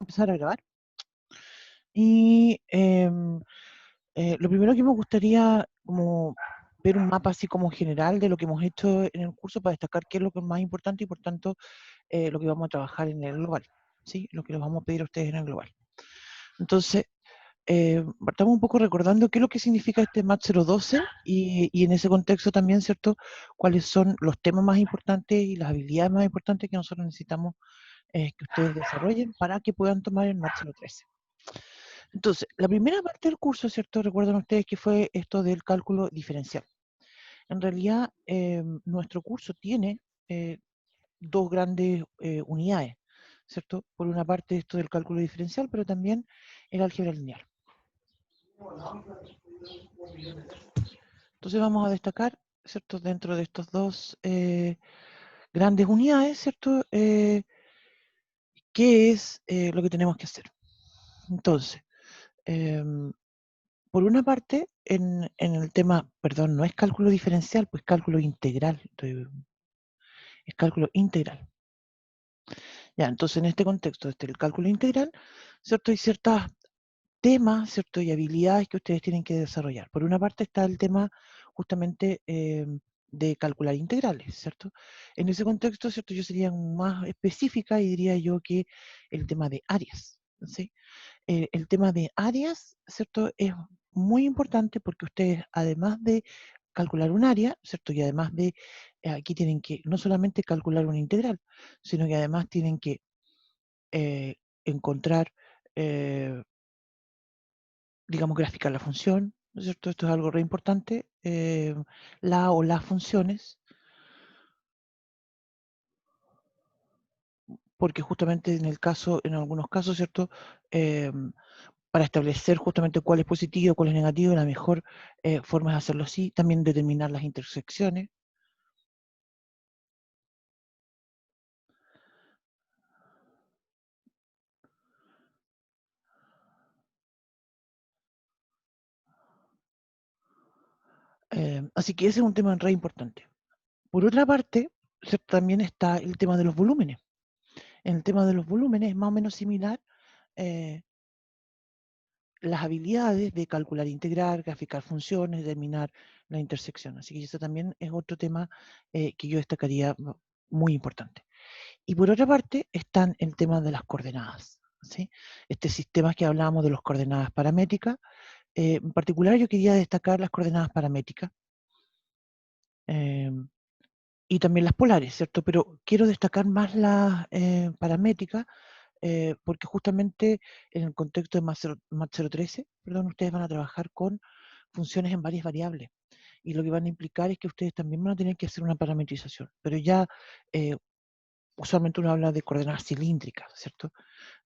Empezar a grabar. Y lo primero que me gustaría como ver un mapa así como general de lo que hemos hecho en el curso para destacar qué es lo que es más importante y por tanto lo que vamos a trabajar en el global, ¿sí? Lo que les vamos a pedir a ustedes en el global. Entonces, partamos un poco recordando qué es lo que significa este MAT 012 y en ese contexto también, ¿cierto? Cuáles son los temas más importantes y las habilidades más importantes que nosotros necesitamos que ustedes desarrollen para que puedan tomar el MAT 013. Entonces, la primera parte del curso, ¿cierto? Recuerdan ustedes que fue esto del cálculo diferencial. En realidad, nuestro curso tiene dos grandes unidades, ¿cierto? Por una parte esto del cálculo diferencial, pero también el álgebra lineal. Entonces vamos a destacar, ¿cierto? Dentro de estos dos grandes unidades, ¿cierto? ¿Qué es lo que tenemos que hacer? Entonces, por una parte, en el tema, perdón, no es cálculo diferencial, pues cálculo integral. Es cálculo integral. Ya, entonces en este contexto, el cálculo integral, ¿cierto? Hay ciertos temas, ¿cierto? Y habilidades que ustedes tienen que desarrollar. Por una parte está el tema justamente de calcular integrales, ¿cierto? En ese contexto, ¿cierto? Yo sería más específica y diría yo que el tema de áreas, ¿sí? El tema de áreas, ¿cierto? Es muy importante porque ustedes, además de calcular un área, ¿cierto? Y además de, aquí tienen que no solamente calcular una integral, sino que además tienen que eh, encontrar, digamos, graficar la función, ¿no es cierto? Esto es algo re importante, la o las funciones, porque justamente en algunos casos, ¿cierto? Para establecer justamente cuál es positivo, cuál es negativo, la mejor forma es hacerlo así, también determinar las intersecciones. Así que ese es un tema re importante. Por otra parte, también está el tema de los volúmenes. En el tema de los volúmenes es más o menos similar eh, las habilidades de calcular, integrar, graficar funciones, determinar la intersección. Así que eso también es otro tema que yo destacaría muy importante. Y por otra parte están el tema de las coordenadas, ¿sí? Este sistema que hablábamos de las coordenadas paramétricas. En particular yo quería destacar las coordenadas paramétricas y también las polares, ¿cierto? Pero quiero destacar más las paramétricas porque justamente en el contexto de MAT 013, perdón, ustedes van a trabajar con funciones en varias variables. Y lo que van a implicar es que ustedes también van a tener que hacer una parametrización. Pero ya eh, usualmente uno habla de coordenadas cilíndricas, ¿cierto?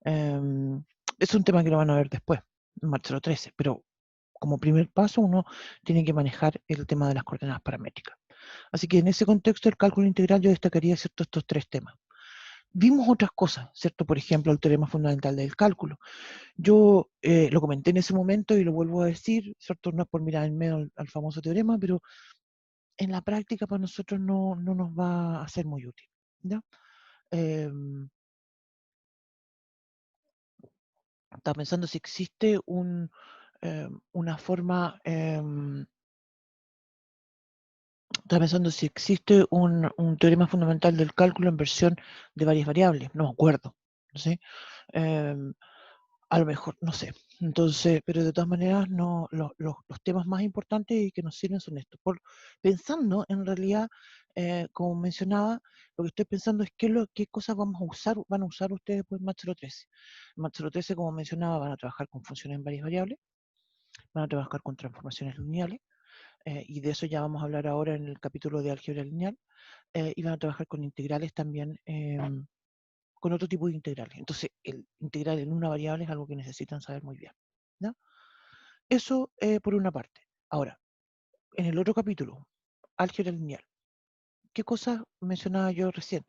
Es un tema que lo van a ver después, en MAT 013, pero como primer paso uno tiene que manejar el tema de las coordenadas paramétricas. Así que en ese contexto del cálculo integral yo destacaría, ¿cierto?, estos tres temas. Vimos otras cosas, ¿cierto? Por ejemplo, el teorema fundamental del cálculo. Yo lo comenté en ese momento y lo vuelvo a decir, ¿cierto? No es por mirar en medio al famoso teorema, pero en la práctica para nosotros no nos va a ser muy útil, ¿ya? Estaba pensando si existe una forma, estaba pensando si existe un teorema fundamental del cálculo en versión de varias variables, no me acuerdo, ¿no sé? Em, a lo mejor, no sé. Entonces, pero de todas maneras, no, los temas más importantes y que nos sirven son estos. Pensando, en realidad, como mencionaba, lo que estoy pensando es qué cosas van a usar ustedes pues, en MAT 013. En MAT 013, como mencionaba, van a trabajar con funciones en varias variables, van a trabajar con transformaciones lineales, y de eso ya vamos a hablar ahora en el capítulo de álgebra lineal, y van a trabajar con integrales también, con otro tipo de integrales. Entonces, el integral en una variable es algo que necesitan saber muy bien, ¿no? Eso por una parte. Ahora, en el otro capítulo, álgebra lineal, ¿qué cosas mencionaba yo recién?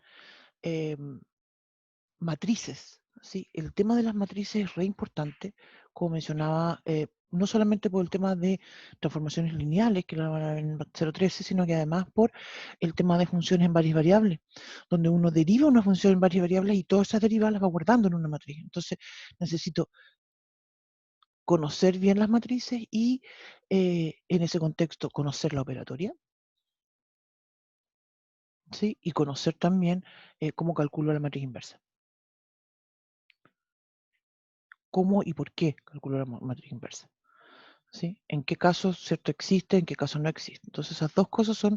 Matrices. Sí, el tema de las matrices es re importante, como mencionaba, no solamente por el tema de transformaciones lineales, que lo van a ver en 0.13, sino que además por el tema de funciones en varias variables, donde uno deriva una función en varias variables y todas esas derivadas las va guardando en una matriz. Entonces, necesito conocer bien las matrices y, en ese contexto, conocer la operatoria, ¿sí? Y conocer también cómo calculo la matriz inversa. Cómo y por qué calculo la matriz inversa. ¿Sí? En qué casos cierto existe, en qué casos no existe. Entonces esas dos cosas son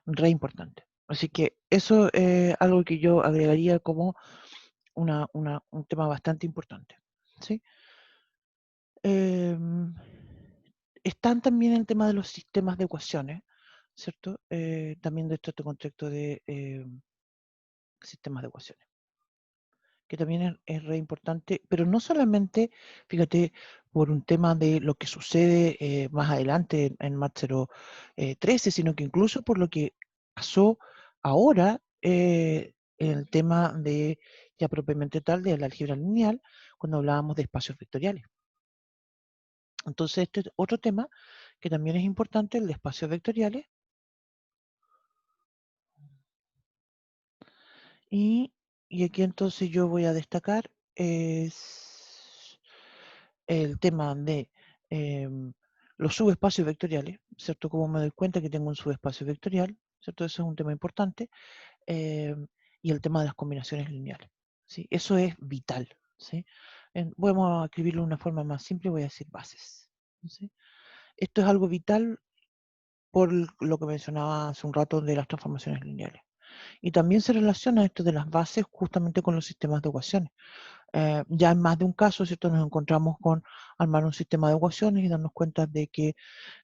re importantes. Así que eso es algo que yo agregaría como un tema bastante importante. ¿Sí? Em, están también el tema de los sistemas de ecuaciones, ¿cierto? También de este contexto de sistemas de ecuaciones, que también es re importante, pero no solamente, fíjate, por un tema de lo que sucede más adelante en Mat 0.13, sino que incluso por lo que pasó ahora en el tema de, ya propiamente tal, de la álgebra lineal, cuando hablábamos de espacios vectoriales. Entonces, este es otro tema que también es importante, el de espacios vectoriales, y, y aquí entonces yo voy a destacar es el tema de los subespacios vectoriales, ¿cierto? Como me doy cuenta que tengo un subespacio vectorial, ¿cierto? Eso es un tema importante. Y el tema de las combinaciones lineales, ¿sí? Eso es vital, ¿sí? Vamos a escribirlo de una forma más simple, voy a decir bases, ¿sí? Esto es algo vital por lo que mencionaba hace un rato de las transformaciones lineales. Y también se relaciona esto de las bases justamente con los sistemas de ecuaciones. Ya en más de un caso, ¿cierto? Nos encontramos con armar un sistema de ecuaciones y darnos cuenta de que,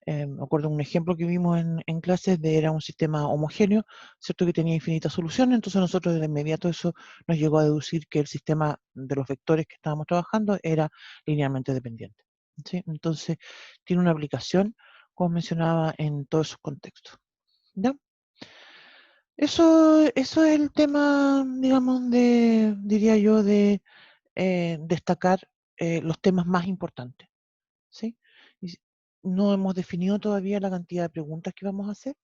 me acuerdo un ejemplo que vimos en clases, era un sistema homogéneo, ¿cierto? Que tenía infinitas soluciones, entonces nosotros de inmediato eso nos llegó a deducir que el sistema de los vectores que estábamos trabajando era linealmente dependiente, ¿sí? Entonces, tiene una aplicación, como mencionaba, en todos esos contextos, ¿ya? Eso es el tema, digamos, diría yo, de destacar los temas más importantes, ¿sí? No hemos definido todavía la cantidad de preguntas que vamos a hacer,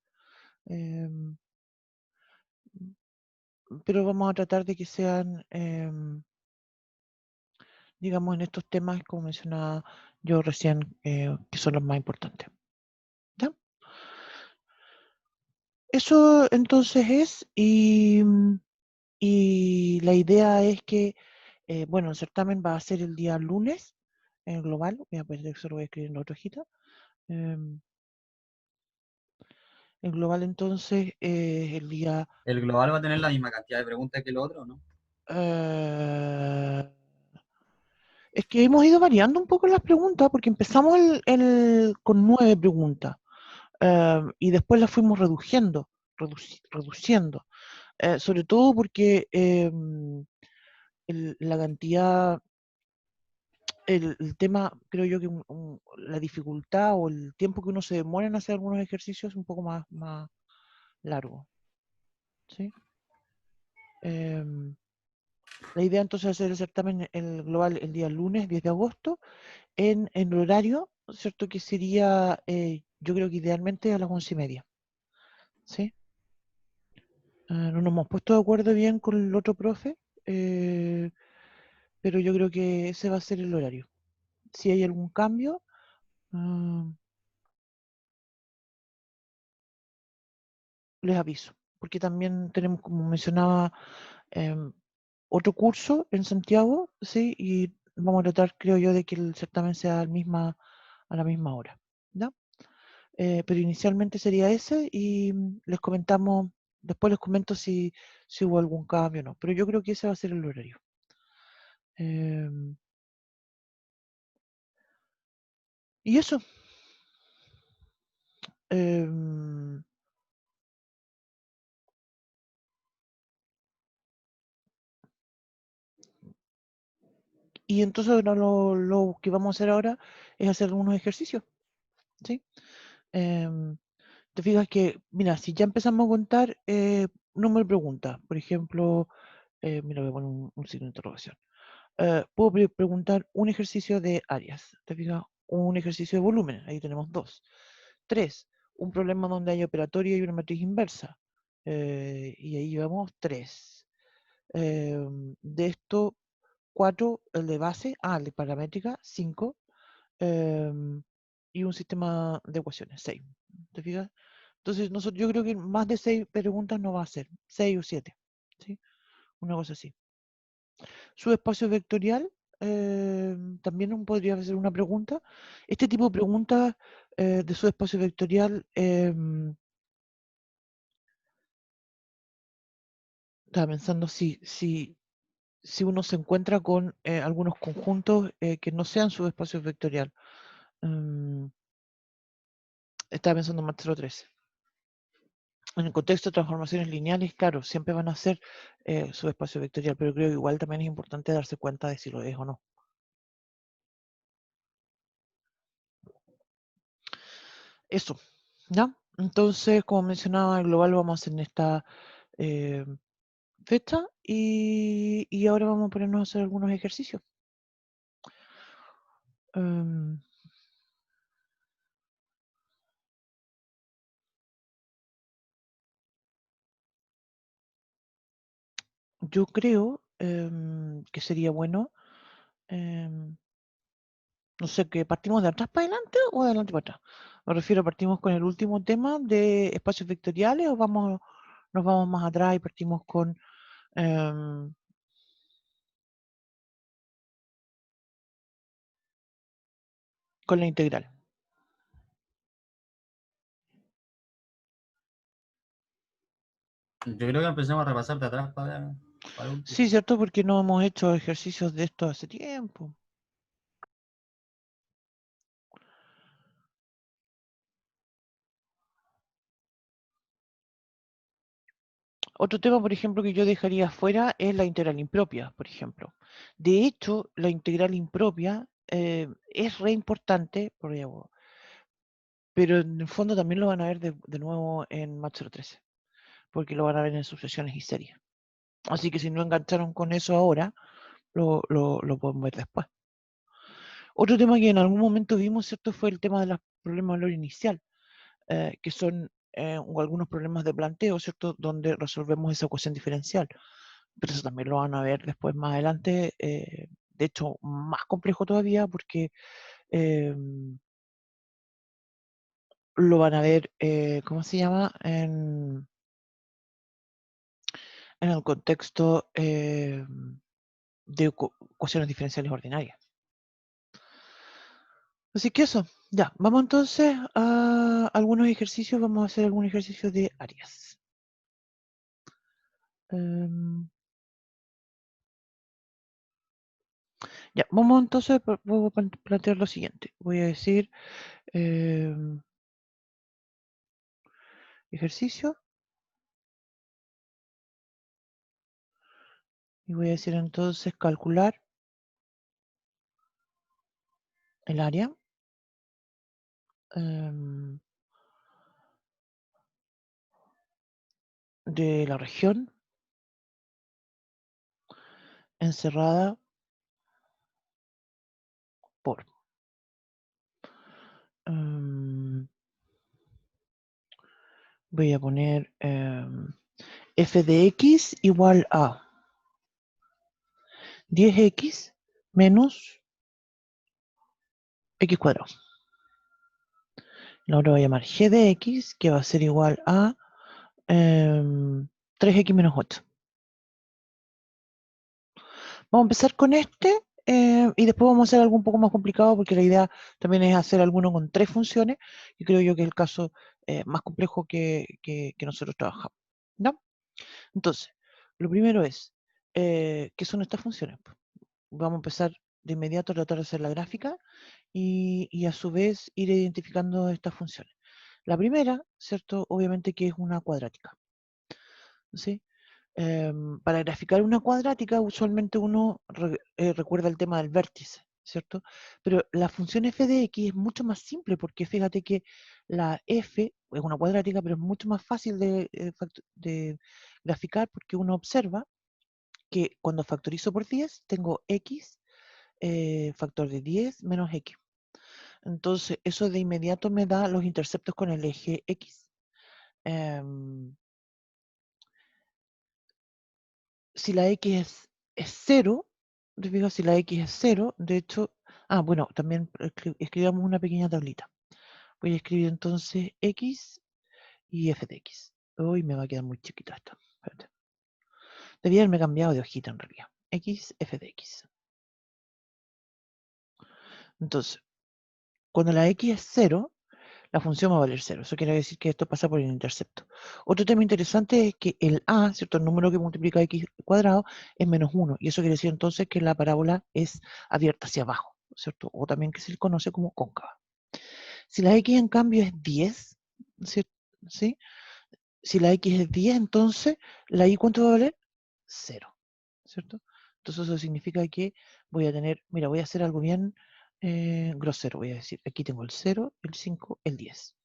em, pero vamos a tratar de que sean, digamos, en estos temas, como mencionaba yo recién, que son los más importantes. ¿Ya? Eso entonces es, y la idea es que, bueno, el certamen va a ser el día lunes, en global, voy a poner eso, lo voy a escribir en la otra hojita. em, el global entonces el día... ¿El global va a tener la misma cantidad de preguntas que el otro, no? eh, es que hemos ido variando un poco las preguntas porque empezamos con 9 preguntas y después las fuimos reduciendo, sobre todo porque la cantidad, el tema, creo yo que la dificultad o el tiempo que uno se demora en hacer algunos ejercicios es un poco más largo, ¿sí? Em, la idea entonces es hacer el certamen el global el día lunes 10 de agosto en el horario, ¿cierto? Que sería, yo creo que idealmente a las 11:30, ¿sí? No nos hemos puesto de acuerdo bien con el otro profe, eh, pero yo creo que ese va a ser el horario. Si hay algún cambio, ah, les aviso, porque también tenemos, como mencionaba, em, otro curso en Santiago, ¿sí? Y vamos a tratar, creo yo, de que el certamen sea a la misma hora, ¿ya? Pero inicialmente sería ese y les comentamos, después les comento si hubo algún cambio o no, pero yo creo que ese va a ser el horario. Em, y eso. em, y entonces ahora lo que vamos a hacer ahora es hacer algunos ejercicios, ¿sí? Em, te fijas que, mira, si ya empezamos a contar, número de preguntas, por ejemplo, mira, voy a poner un signo de interrogación. puedo preguntar un ejercicio de áreas, ¿te fijas? Un ejercicio de volumen, ahí tenemos 2. 3, un problema donde hay operatoria y una matriz inversa, y ahí llevamos 3. De esto, 4, el de base, el de paramétrica, 5, y un sistema de ecuaciones, 6. ¿Te fijas? Entonces, yo creo que más de 6 preguntas no va a ser, 6 o 7, ¿sí? Una cosa así. Subespacio vectorial, también podría ser una pregunta. Este tipo de preguntas de subespacio vectorial, estaba pensando si uno se encuentra con algunos conjuntos que no sean subespacios vectorial. Estaba pensando en Maestro 13. En el contexto de transformaciones lineales, claro, siempre van a ser subespacio vectorial, pero creo que igual también es importante darse cuenta de si lo es o no. Eso, ¿ya? Entonces, como mencionaba, el global vamos a hacer en esta eh, fecha y ahora vamos a ponernos a hacer algunos ejercicios. Yo creo que sería bueno, no sé, que partimos de atrás para adelante o de adelante para atrás. Me refiero, partimos con el último tema de espacios vectoriales o nos vamos más atrás y partimos em, con la integral. Yo creo que empecemos a repasar de atrás para el último. Sí, cierto, porque no hemos hecho ejercicios de esto hace tiempo. Otro tema, por ejemplo, que yo dejaría fuera es la integral impropia, por ejemplo. De hecho, la integral impropia es re importante, pero en el fondo también lo van a ver de nuevo en Match 013, porque lo van a ver en sucesiones y series. Así que si no engancharon con eso ahora, lo pueden ver después. Otro tema que en algún momento vimos, ¿cierto? Fue el tema de los problemas de valor inicial, que son algunos problemas de planteo, ¿cierto? Donde resolvemos esa ecuación diferencial. Pero eso también lo van a ver después más adelante, de hecho más complejo todavía porque lo van a ver, ¿cómo se llama? En el contexto de ecuaciones diferenciales ordinarias. Así que eso, ya, vamos entonces a algunos ejercicios, vamos a hacer algún ejercicio de áreas. Ya, vamos entonces, voy a plantear lo siguiente. Voy a decir ejercicio y voy a decir entonces calcular el área de la región encerrada por voy a poner f de x igual a 10x menos x cuadrado. Ahora voy a llamar g de x, que va a ser igual a 3x menos 8. Vamos a empezar con este y después vamos a hacer algo un poco más complicado porque la idea también es hacer alguno con 3 funciones y creo yo que es el caso más complejo que nosotros trabajamos. ¿No? Entonces, lo primero es, ¿qué son estas funciones? Vamos a empezar de inmediato a tratar de hacer la gráfica y a su vez ir identificando estas funciones. La primera, ¿cierto? Obviamente que es una cuadrática. ¿Sí? Para graficar una cuadrática, usualmente uno recuerda el tema del vértice, ¿cierto? Pero la función f de x es mucho más simple porque fíjate que la f es una cuadrática, pero es mucho más fácil de graficar porque uno observa que cuando factorizo por 10 tengo x factor de 10 menos x. Entonces, eso de inmediato me da los interceptos con el eje x. Si la x es 0, si la x es 0, de hecho, bueno, también escribamos una pequeña tablita. Voy a escribir entonces x y f de x. Uy, me va a quedar muy chiquita esta. Espérate. Debía haberme cambiado de hojita en realidad. X, f de x. Entonces, cuando la x es 0, la función va a valer 0. Eso quiere decir que esto pasa por el intercepto. Otro tema interesante es que el a, ¿cierto? El número que multiplica x cuadrado es menos 1. Y eso quiere decir entonces que la parábola es abierta hacia abajo, ¿cierto? O también que se le conoce como cóncava. Si la x en cambio es 10, ¿cierto? ¿Sí? Si la x es 10, entonces la y ¿cuánto va a valer? 0, ¿cierto? Entonces eso significa que voy a tener, mira, voy a hacer algo bien grosero, voy a decir, aquí tengo el 0, el 5, el 10.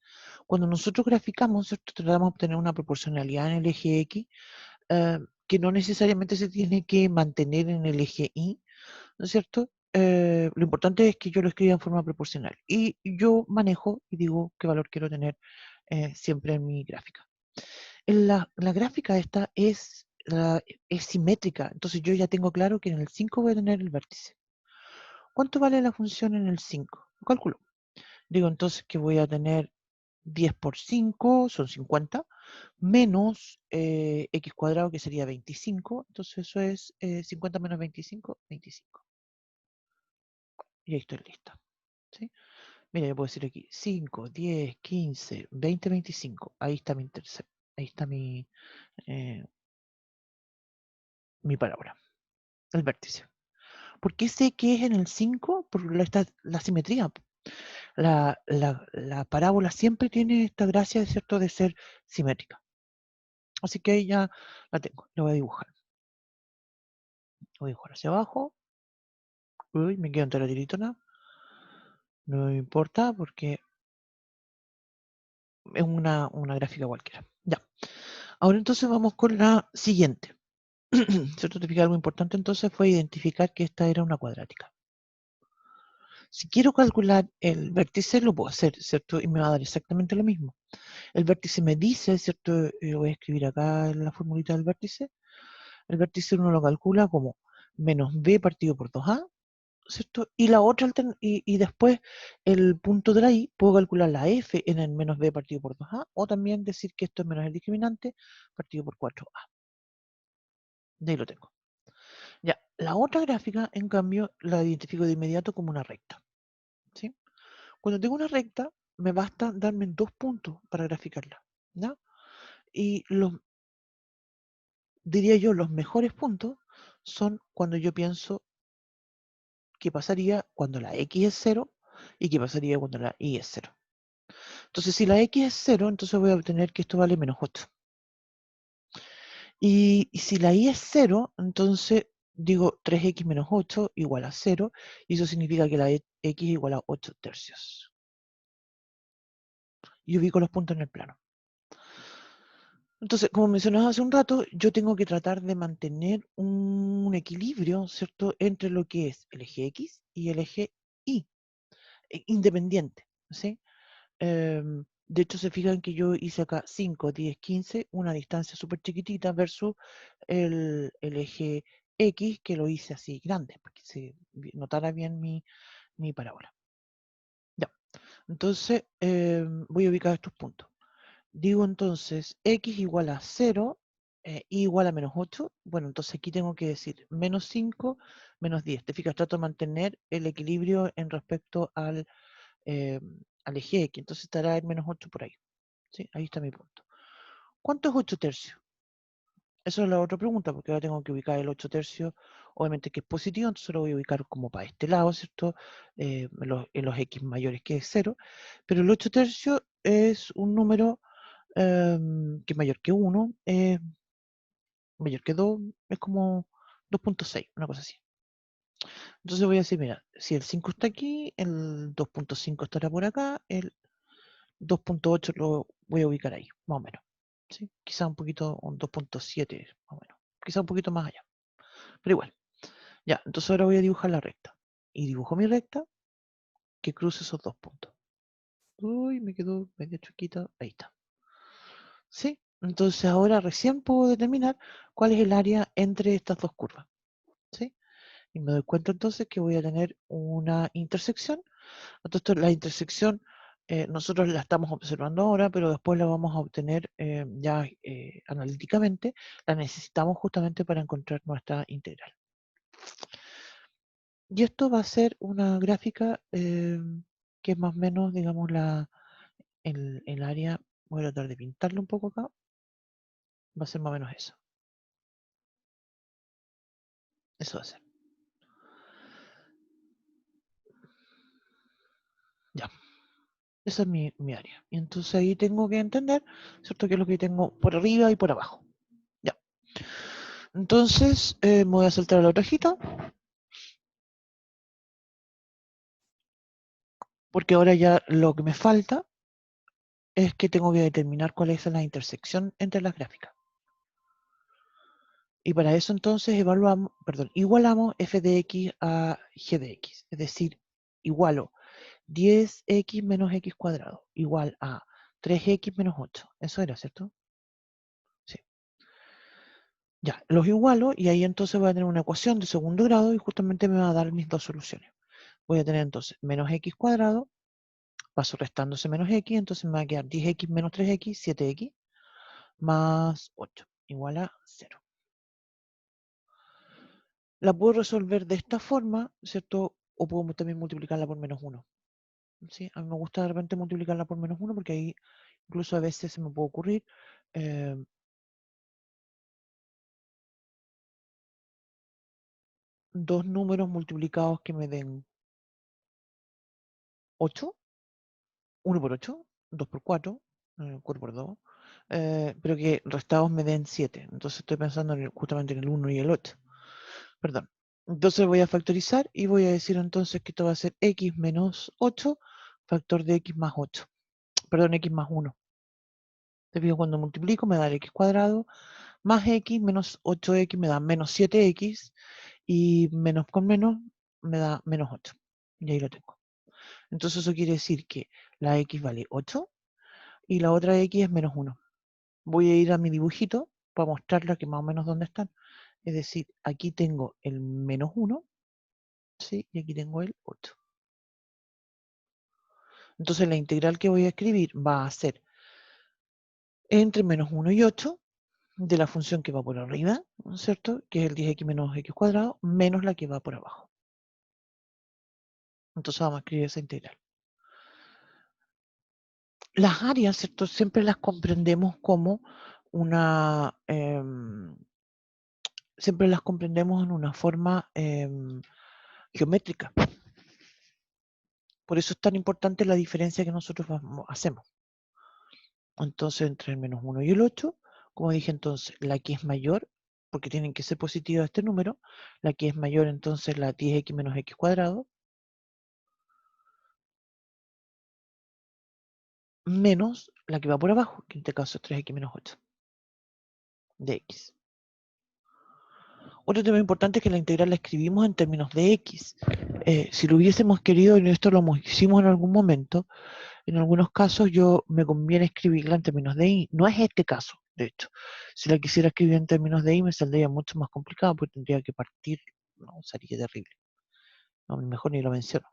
Cuando nosotros graficamos, ¿cierto? Tratamos de obtener una proporcionalidad en el eje X que no necesariamente se tiene que mantener en el eje Y, ¿no es cierto? Lo importante es que yo lo escriba en forma proporcional y yo manejo y digo qué valor quiero tener siempre en mi gráfica. La gráfica esta es simétrica, entonces yo ya tengo claro que en el 5 voy a tener el vértice. ¿Cuánto vale la función en el 5? Lo calculo. Digo entonces que voy a tener 10 por 5, son 50, menos x cuadrado, que sería 25. Entonces eso es 50 menos 25, 25. Y ahí estoy lista. ¿Sí? Mira, yo puedo decir aquí 5, 10, 15, 20, 25. Ahí está mi intercepto. Ahí está eh, mi parábola, el vértice. ¿Por qué sé que es en el 5? Por la simetría. La parábola siempre tiene esta gracia, ¿cierto?, de ser simétrica. Así que ahí ya la tengo. La voy a dibujar. Voy a dibujar hacia abajo. Uy, me quedo entera tiritona. No me importa porque es una gráfica cualquiera. Ya. Ahora entonces vamos con la siguiente. ¿Cierto? Te fijas, algo importante entonces fue identificar que esta era una cuadrática. Si quiero calcular el vértice, lo puedo hacer, ¿cierto? Y me va a dar exactamente lo mismo. El vértice me dice, ¿cierto? Voy a escribir acá en la formulita del vértice. El vértice uno lo calcula como menos b partido por 2a, ¿cierto? Y la otra y después el punto de la y puedo calcular la f en el menos b partido por 2a, o también decir que esto es menos el discriminante partido por 4a. De ahí lo tengo. Ya, la otra gráfica, en cambio, la identifico de inmediato como una recta. ¿Sí? Cuando tengo una recta, me basta darme 2 puntos para graficarla. ¿Ya? Y diría yo, los mejores puntos son cuando yo pienso qué pasaría cuando la x es 0 y qué pasaría cuando la y es 0. Entonces, si la x es 0, entonces voy a obtener que esto vale menos 8. Y si la y es 0, entonces digo 3x menos 8 igual a 0, y eso significa que la x igual a 8 tercios. Y ubico los puntos en el plano. Entonces, como mencionaba hace un rato, yo tengo que tratar de mantener un equilibrio, ¿cierto?, entre lo que es el eje X y el eje Y, independiente, ¿sí? De hecho, se fijan que yo hice acá 5, 10, 15, una distancia súper chiquitita versus el eje X, que lo hice así grande, para que se notara bien mi parábola. Ya, entonces voy a ubicar estos puntos. Digo entonces x igual a 0, y igual a menos 8. Bueno, entonces aquí tengo que decir menos 5, menos 10. Te fijas, trato de mantener el equilibrio en respecto al eje X. Entonces estará el menos 8 por ahí. ¿Sí? Ahí está mi punto. ¿Cuánto es 8 tercios? Esa es la otra pregunta, porque ahora tengo que ubicar el 8 tercios, obviamente que es positivo, entonces lo voy a ubicar como para este lado, ¿cierto? En los X mayores que 0. Pero el 8 tercios es un número que es mayor que 1, mayor que 2, es como 2.6, una cosa así. Entonces voy a decir, mira, si el 5 está aquí, el 2.5 estará por acá, el 2.8 lo voy a ubicar ahí, más o menos. ¿Sí? Quizá un poquito, un 2.7, más o menos. Quizá un poquito más allá. pero igual. Ya, entonces ahora voy a dibujar la recta. Y dibujo mi recta que cruce esos dos puntos. Uy, me quedó medio chiquita. Ahí está. ¿Sí? Entonces ahora recién puedo determinar cuál es el área entre estas dos curvas. ¿Sí? Y me doy cuenta entonces que voy a tener una intersección. Entonces la intersección nosotros la estamos observando ahora, pero después la vamos a obtener ya analíticamente. La necesitamos justamente para encontrar nuestra integral. Y esto va a ser una gráfica que es más o menos, digamos, el área. Voy a tratar de pintarlo un poco acá. Va a ser más o menos eso. Eso va a ser. Ya. Esa es mi área. Y entonces ahí tengo que entender, ¿cierto? Qué es lo que tengo por arriba y por abajo. Ya. Entonces, me voy a saltar a la otra hojita. Porque ahora ya lo que me falta es que tengo que determinar cuál es la intersección entre las gráficas. Y para eso entonces igualamos f de x a g de x. Es decir, igualo 10x menos x cuadrado igual a 3x menos 8. Eso era, ¿cierto? Sí. Ya, los igualo y ahí entonces voy a tener una ecuación de segundo grado y justamente me va a dar mis dos soluciones. Voy a tener entonces menos x cuadrado, paso restándose menos x, entonces me va a quedar 10x menos 3x, 7x, más 8, igual a 0. La puedo resolver de esta forma, ¿cierto? O puedo también multiplicarla por menos 1. ¿Sí? A mí me gusta de repente multiplicarla por menos 1 porque ahí incluso a veces se me puede ocurrir eh, dos números multiplicados que me den 8, 1 por 8, 2 por 4, 4 por 2, pero que restados me den 7. Entonces estoy pensando justamente en el 1 y el 8. Perdón. Entonces voy a factorizar y voy a decir entonces que esto va a ser x menos 8, factor de x más 8. Perdón, x más 1. Te fijo, cuando multiplico me da el x cuadrado, más x menos 8x me da menos 7x, y menos con menos me da menos 8. Y ahí lo tengo. Entonces eso quiere decir que la x vale 8 y la otra x es menos 1. Voy a ir a mi dibujito para mostrarle que más o menos dónde están. Es decir, aquí tengo el menos 1, ¿sí? Y aquí tengo el 8. Entonces la integral que voy a escribir va a ser entre menos 1 y 8 de la función que va por arriba, ¿no es cierto? Que es el 10x menos x cuadrado, menos la que va por abajo. Entonces vamos a escribir esa integral. Las áreas, ¿cierto? Siempre las comprendemos como una... siempre las comprendemos en una forma geométrica. Por eso es tan importante la diferencia que nosotros hacemos. Entonces, entre el menos 1 y el 8, como dije entonces, la que es mayor, porque tienen que ser positivas este número, la que es mayor entonces la 10x menos x cuadrado, menos la que va por abajo, que en este caso es 3x menos 8 de x. Otro tema importante es que la integral la escribimos en términos de x. Si lo hubiésemos querido, y esto lo hicimos en algún momento, en algunos casos yo me conviene escribirla en términos de y. No es este caso, de hecho. Si la quisiera escribir en términos de y me saldría mucho más complicado porque tendría que partir, no, sería terrible. No, mejor ni lo menciono.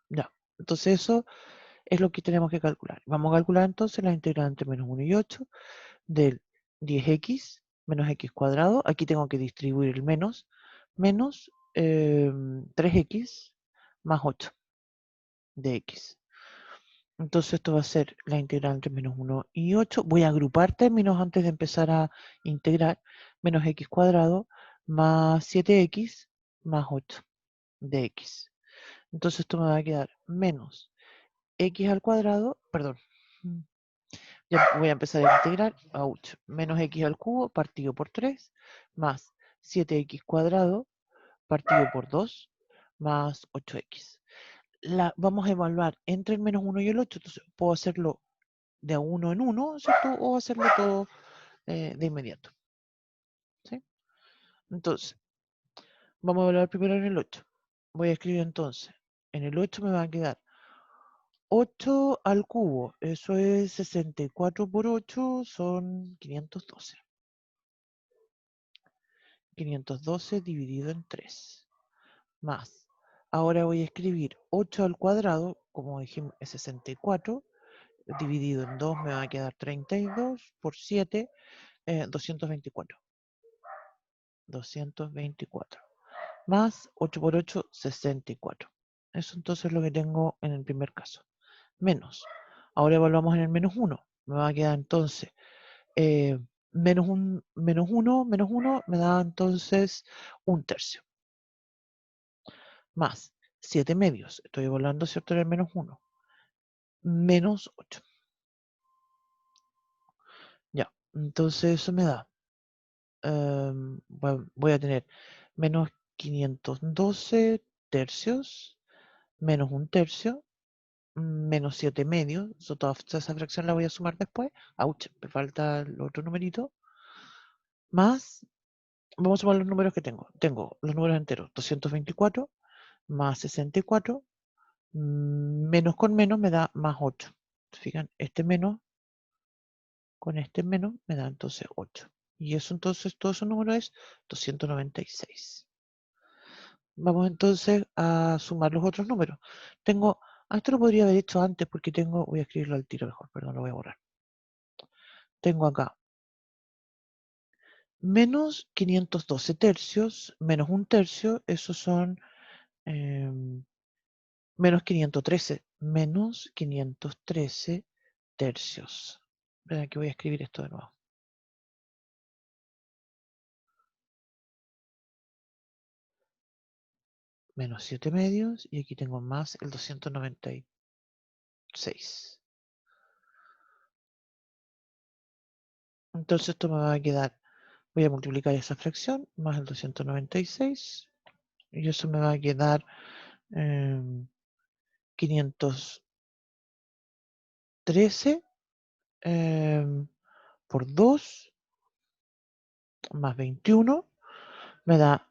Ya, entonces eso es lo que tenemos que calcular. Vamos a calcular entonces la integral entre menos 1 y 8 del 10x menos x cuadrado. Aquí tengo que distribuir el menos 3x más 8 de x. Entonces esto va a ser la integral entre menos 1 y 8. Voy a agrupar términos antes de empezar a integrar. Menos x cuadrado más 7x más 8 de x. Entonces esto me va a quedar menos x al cuadrado, perdón, ya voy a empezar a integrar, menos x al cubo partido por 3 más 7x cuadrado partido por 2 más 8x. Vamos a evaluar entre el menos 1 y el 8, entonces puedo hacerlo de a uno en uno, ¿cierto? O hacerlo todo de inmediato. ¿Sí? Entonces, Vamos a evaluar primero en el 8. Voy a escribir entonces. En el 8 me va a quedar 8 al cubo. Eso es 64 por 8, son 512. 512 dividido en 3. Más. Ahora voy a escribir 8 al cuadrado, como dijimos, es 64. Dividido en 2 me va a quedar 32 por 7, 224. 224. Más 8 por 8, 64. Eso entonces es lo que tengo en el primer caso. Menos. Ahora evaluamos en el menos 1. Me va a quedar entonces menos 1, menos 1 me da entonces un tercio. Más 7 medios. Estoy evaluando, ¿cierto? En el menos 1. Menos 8. Ya. Entonces eso me da. Voy a tener menos 512 tercios, menos un tercio, menos 7 medios. Toda esa fracción la voy a sumar después. Ouch, me falta el otro numerito. Más, vamos a sumar los números que tengo. Tengo los números enteros. 224 más 64, menos con menos me da más 8. Fijan, este menos con este menos me da entonces 8. Y eso entonces, todo ese número es 296. Vamos entonces a sumar los otros números. Tengo, esto lo podría haber hecho antes porque tengo, voy a escribirlo al tiro mejor, perdón, lo voy a borrar. Tengo acá menos 512 tercios, menos un tercio, esos son menos 513, menos 513 tercios. Espera que voy a escribir esto de nuevo. Menos 7 medios y aquí tengo más el 296. Entonces esto me va a quedar, voy a multiplicar esa fracción más el 296 y eso me va a quedar 513 por 2 más 21 me da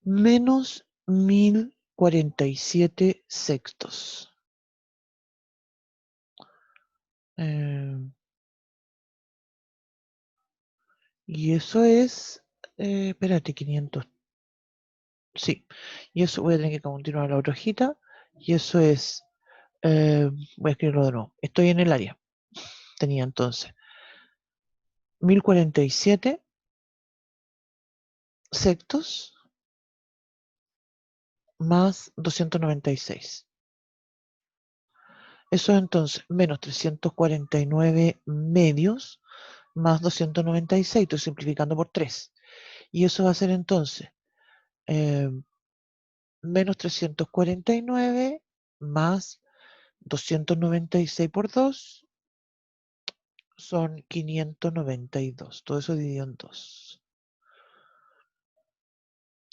menos 1047 sextos. Y eso es, espérate, 500. Sí, y eso voy a tener que continuar la otra hojita. Y eso es, voy a escribirlo de nuevo. Estoy en el área. Tenía entonces 1047 sectos más 296. Eso es entonces menos 349 medios más 296. Estoy simplificando por 3. Y eso va a ser entonces eh, menos 349 más 296 por 2 son 592. Todo eso dividido en 2.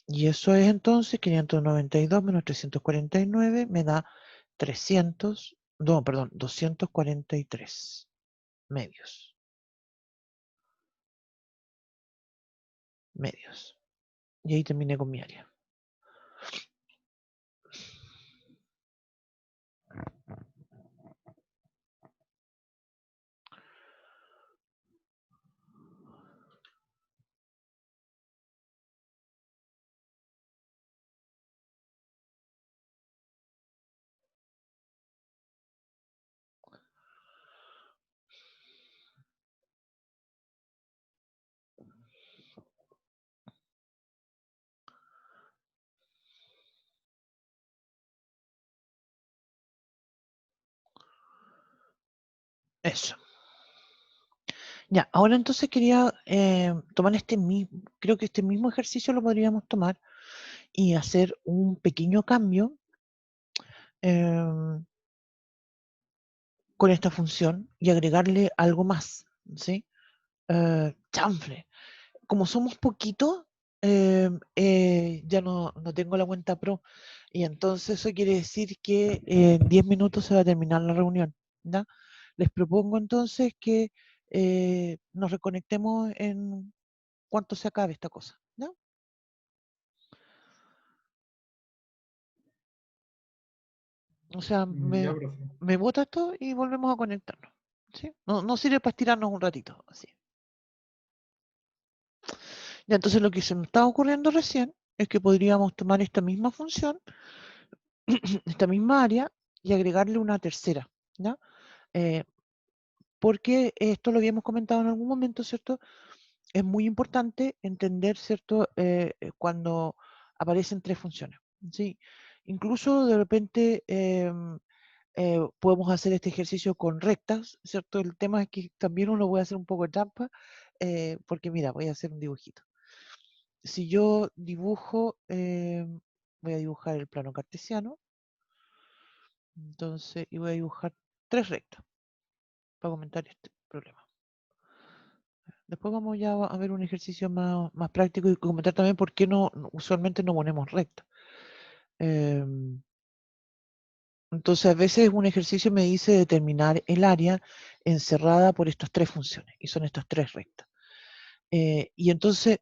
Y eso es entonces 592 menos 349 me da 300, no, perdón, 243 medios. Medios. Y ahí terminé con mi área. Eso. Ya, ahora entonces quería tomar este mismo, creo que este mismo ejercicio lo podríamos tomar y hacer un pequeño cambio em, con esta función y agregarle algo más, ¿sí? Chanfle. Como somos poquitos, ya no tengo la cuenta pro y entonces eso quiere decir que en 10 minutos se va a terminar la reunión, ¿ya? Les propongo entonces que nos reconectemos en cuanto se acabe esta cosa, ¿ya? O sea, Ya, profe. me bota esto y volvemos a conectarnos. ¿Sí? No sirve para estirarnos un ratito. Así. Ya, entonces lo que se me estaba ocurriendo recién es que podríamos tomar esta misma función, esta misma área, y agregarle una tercera, ¿ya? Porque esto lo habíamos comentado en algún momento, ¿cierto? Es muy importante entender, ¿cierto? Cuando aparecen tres funciones, ¿sí? Incluso de repente podemos hacer este ejercicio con rectas, ¿cierto? El tema es que también uno puede hacer un poco de trampa, porque mira, voy a hacer un dibujito. Si yo dibujo, voy a dibujar el plano cartesiano, entonces, y voy a dibujar tres rectas para comentar este problema. Después vamos ya a ver un ejercicio más práctico y comentar también por qué usualmente no ponemos recta. Entonces, a veces un ejercicio me dice determinar el área encerrada por estas tres funciones, y son estas tres rectas. Y entonces,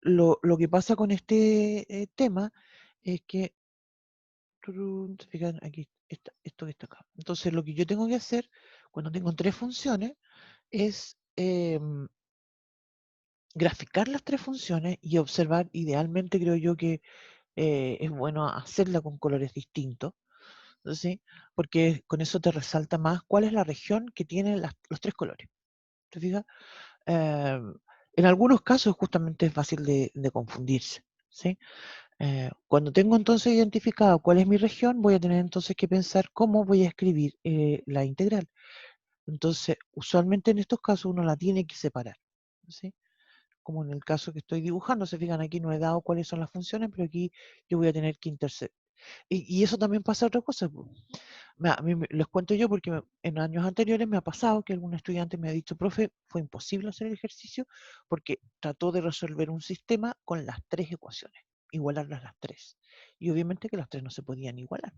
lo que pasa con este tema es que, ¿se fijan? Aquí esto que está acá. Entonces, lo que yo tengo que hacer cuando tengo tres funciones es graficar las tres funciones y observar, idealmente creo yo que es bueno hacerla con colores distintos, ¿sí? Porque con eso te resalta más cuál es la región que tiene los tres colores. ¿Te fijas? En algunos casos justamente es fácil de confundirse, ¿sí? Cuando tengo entonces identificado cuál es mi región, voy a tener entonces que pensar cómo voy a escribir la integral. Entonces, usualmente en estos casos uno la tiene que separar, ¿sí? Como en el caso que estoy dibujando, se fijan aquí no he dado cuáles son las funciones, pero aquí yo voy a tener que intersectar. Y eso también pasa otra cosa. A mí les cuento yo porque en años anteriores me ha pasado que algún estudiante me ha dicho, profe, fue imposible hacer el ejercicio porque trató de resolver un sistema con las tres ecuaciones, igualarlas las tres. Y obviamente que las tres no se podían igualar,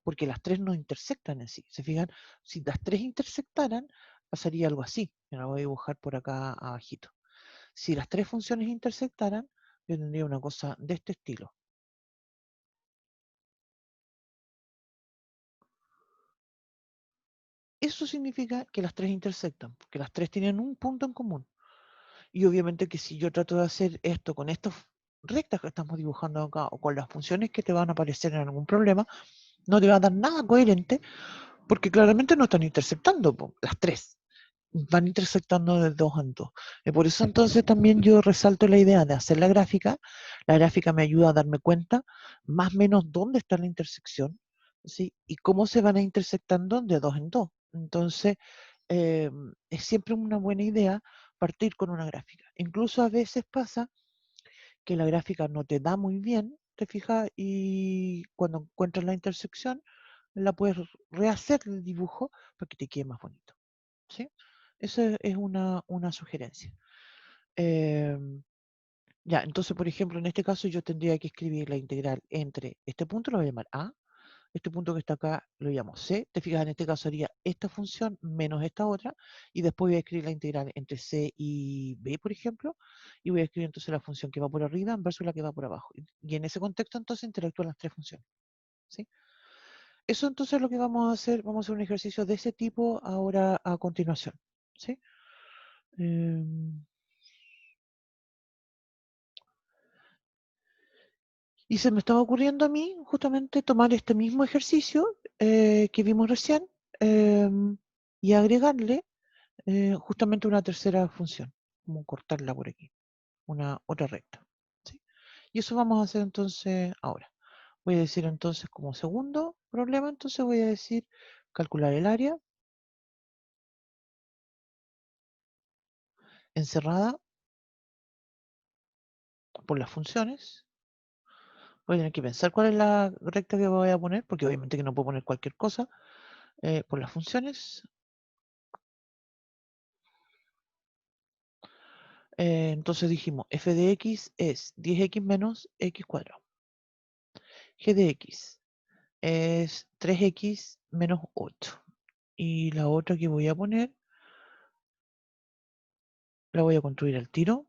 porque las tres no intersectan en sí. Se fijan, si las tres intersectaran, pasaría algo así. Me la voy a dibujar por acá abajito. Si las tres funciones intersectaran, yo tendría una cosa de este estilo. Eso significa que las tres intersectan, porque las tres tienen un punto en común. Y obviamente que si yo trato de hacer esto con estas rectas que estamos dibujando acá o con las funciones que te van a aparecer en algún problema, no te va a dar nada coherente porque claramente no están intersectando las tres. Van intersectando de dos en dos. Y por eso entonces también yo resalto la idea de hacer la gráfica. La gráfica me ayuda a darme cuenta más o menos dónde está la intersección, ¿sí? Y cómo se van a intersectando de dos en dos. Entonces, es siempre una buena idea partir con una gráfica. Incluso a veces pasa que la gráfica no te da muy bien, te fijas, y cuando encuentras la intersección, la puedes rehacer el dibujo para que te quede más bonito. ¿Sí? Esa es una sugerencia. Ya, entonces, por ejemplo, en este caso yo tendría que escribir la integral entre este punto, lo voy a llamar A, este punto que está acá lo llamo C, te fijas, en este caso sería esta función menos esta otra, y después voy a escribir la integral entre C y B, por ejemplo, y voy a escribir entonces la función que va por arriba versus la que va por abajo. Y en ese contexto entonces interactúan las tres funciones. ¿Sí? Eso entonces es lo que vamos a hacer un ejercicio de ese tipo ahora a continuación. ¿Sí? Y se me estaba ocurriendo a mí justamente tomar este mismo ejercicio que vimos recién y agregarle justamente una tercera función, como cortarla por aquí, una otra recta. ¿Sí? Y eso vamos a hacer entonces ahora. Voy a decir entonces como segundo problema, entonces voy a decir calcular el área encerrada por las funciones. Voy a tener que pensar cuál es la recta que voy a poner, porque obviamente que no puedo poner cualquier cosa, por las funciones. Entonces dijimos, f de x es 10x menos x cuadrado. G de x es 3x menos 8. Y la otra que voy a poner, la voy a construir al tiro.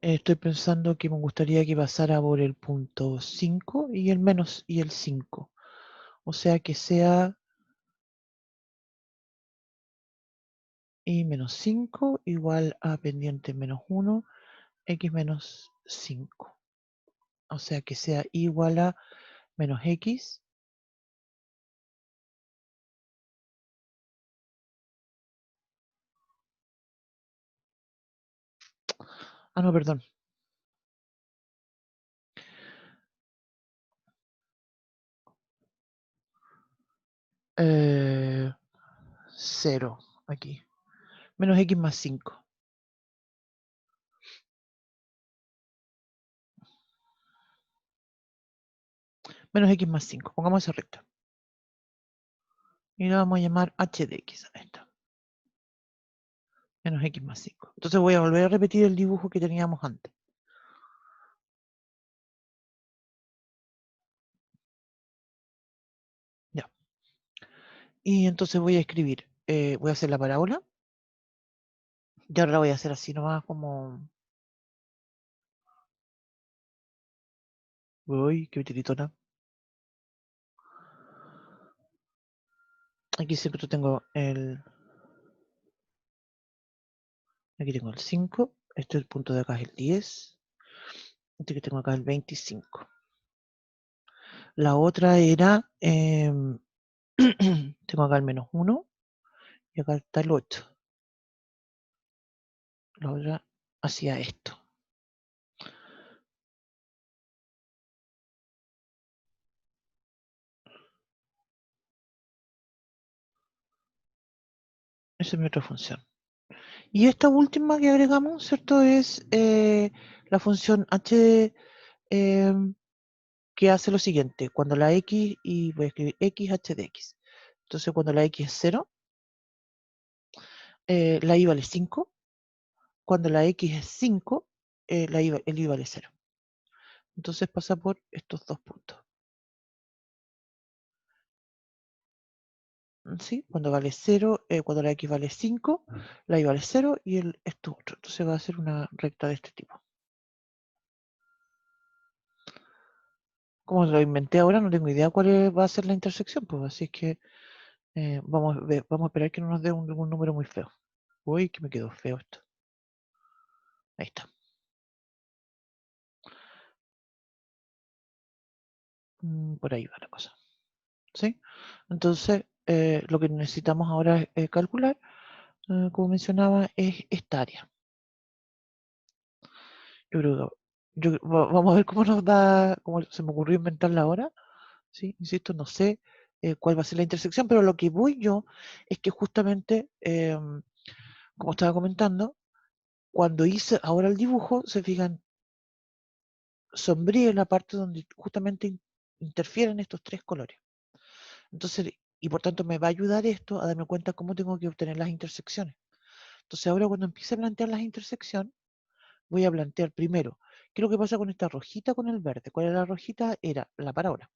Estoy pensando que me gustaría que pasara por el punto 5 y el menos y el 5. O sea que sea y menos 5 igual a pendiente menos 1, x menos 5. O sea que sea igual a menos x no, perdón. 0 aquí. Menos x más 5. Menos x más 5. Pongamos esa recta. Y la vamos a llamar h de x a esta. Menos x más 5. Entonces voy a volver a repetir el dibujo que teníamos antes. Ya. Y entonces voy a escribir, voy a hacer la parábola. Y ahora la voy a hacer así nomás como... Uy, qué tiritona. Aquí siempre tengo el... Aquí tengo el 5. Este es el punto de acá, es el 10. Este que tengo acá es el 25. La otra era... tengo acá el menos 1. Y acá está el 8. La otra hacía esto. Esa es mi otra función. Y esta última que agregamos, ¿cierto? Es la función h que hace lo siguiente. Cuando la x, y voy a escribir x h de x. Entonces cuando la x es 0, la y vale 5. Cuando la x es 5, el y vale 0. Entonces pasa por estos dos puntos. ¿Sí? Cuando vale 0, cuando la x vale 5, la y vale 0 y esto otro. Entonces va a ser una recta de este tipo. Como lo inventé ahora, no tengo idea cuál va a ser la intersección, pues así es que vamos a esperar que no nos dé un número muy feo. Uy, que me quedó feo esto. Ahí está. Por ahí va la cosa. ¿Sí? Entonces, lo que necesitamos ahora es calcular, como mencionaba, es esta área. Yo creo que vamos a ver cómo nos da, cómo se me ocurrió inventarla ahora. ¿Sí? Insisto, no sé cuál va a ser la intersección, pero lo que voy yo es que justamente, como estaba comentando, cuando hice ahora el dibujo, se fijan, sombríe la parte donde justamente interfieren estos tres colores. Entonces, y por tanto me va a ayudar esto a darme cuenta cómo tengo que obtener las intersecciones. Entonces ahora cuando empiece a plantear las intersecciones, voy a plantear primero, ¿qué es lo que pasa con esta rojita con el verde? ¿Cuál era la rojita? Era la parábola.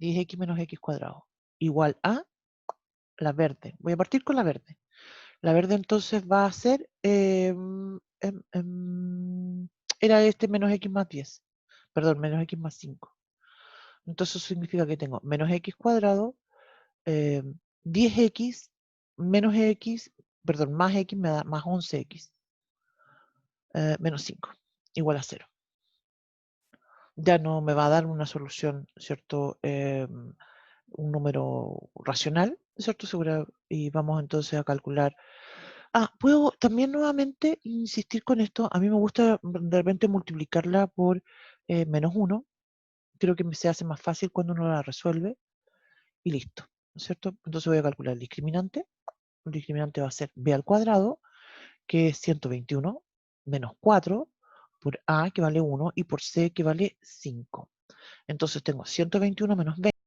10x menos x cuadrado igual a la verde. Voy a partir con la verde. La verde entonces va a ser, era este menos x más 10. Perdón, menos x más 5. Entonces eso significa que tengo menos x cuadrado, 10x menos x, perdón, más x me da más 11x, menos 5, igual a 0. Ya no me va a dar una solución, ¿cierto? Un número racional, ¿cierto? Y vamos entonces a calcular. Puedo también nuevamente insistir con esto. A mí me gusta de repente multiplicarla por menos 1. Creo que se hace más fácil cuando uno la resuelve y listo, ¿no es cierto? Entonces voy a calcular el discriminante. El discriminante va a ser b al cuadrado, que es 121, menos 4 por a, que vale 1, y por c, que vale 5. Entonces tengo 121 menos 20.